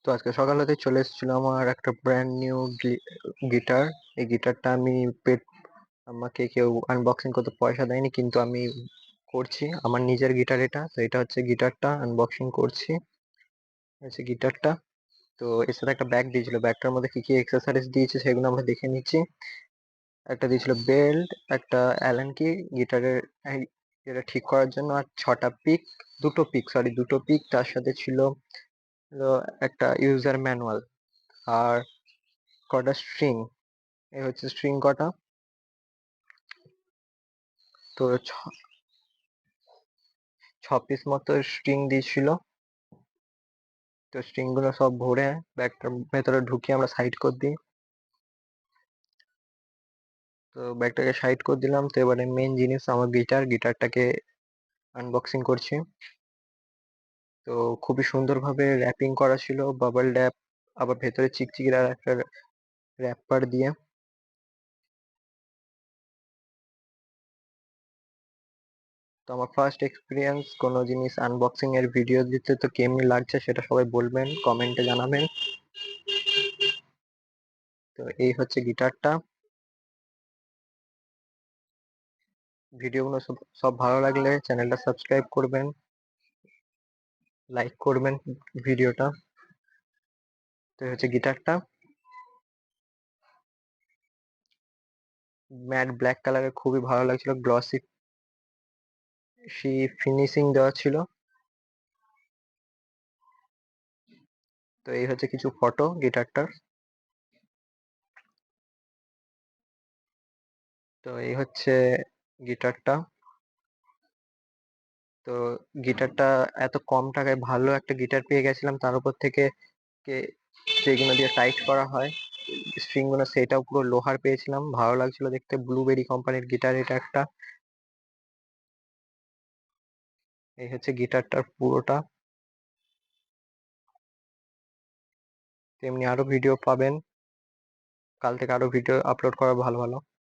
তো আজকে সকাল হতে চলে এসেছিল আমার একটা ব্র্যান্ড নিউ গিটার। এই গিটারটা আমি পেড, আমাকে কেউ আনবক্সিং করতে পয়সা দেয়নি, কিন্তু আমি করছি। আমার নিজের গিটার এটা, তো এটা হচ্ছে গিটারটা আনবক্সিং করছি। হচ্ছে গিটারটা। তো এর সাথে একটা ব্যাগ দিয়েছিল, ব্যাগটার মধ্যে কি কি এক্সেসরিজ দিয়েছে সেগুলো আমরা দেখে নিচ্ছি। একটা দিয়েছিল বেল্ট, একটা অ্যালান কি গিটারের এটা ঠিক করার জন্য, আর দুটো পিক, তার সাথে ছিল হলো একটা ইউজার ম্যানুয়াল, আর কটা স্ট্রিং। এই হচ্ছে স্ট্রিং কটা। তো ছ পিস মতো স্ট্রিং দিয়েছিল। তো স্ট্রিং গুলো সব ভরে ব্যাগটার ভেতরে ঢুকিয়ে আমরা সাইড করে দিই। তো ব্যাগটাকে সাইড করে দিলাম। তো এবারে মেন জিনিস, আমার গিটারটাকে আনবক্সিং করছি। তো খুবই সুন্দরভাবে র্যাপিং করা ছিল, বাবল র্যাপ, আবার ভেতরে চিকচিকির আর একটা র্যাপার দিয়ে। তো আমার ফার্স্ট এক্সপিরিয়েন্স কোনো জিনিস আনবক্সিং এর ভিডিও দিতে, তো কেমনি লাগছে সেটা সবাই বলবেন, কমেন্টে জানাবেন। তো এই হচ্ছে গিটারটা। ভিডিওগুলো সব সব ভালো লাগলে চ্যানেলটা সাবস্ক্রাইব করবেন, লাইক করবেন ভিডিওটা। তো এই হচ্ছে গিটারটা, ম্যাট ব্ল্যাক কালারের, খুবই ভালো লাগছিল, গ্লসি ফিনিশিং দেওয়া ছিল। তো এই হচ্ছে কিছু ফটো গিটারটার। তো এই হচ্ছে গিটারটা। তো গিটারটা এত কম টাকায় ভালো একটা গিটার পেয়ে গেছিলাম, তার উপর থেকে যেগুলো দিয়ে টাইট করা হয় স্ট্রিং গুলো, সেটাও পুরো লোহার পেয়েছিলাম, ভালো লাগছিল দেখতে। ব্লুবেরি কোম্পানির গিটার এটা একটা। এই হচ্ছে গিটারটার পুরোটা। তেমনি আরো ভিডিও পাবেন, কাল থেকে আরো ভিডিও আপলোড করা ভালো ভালো।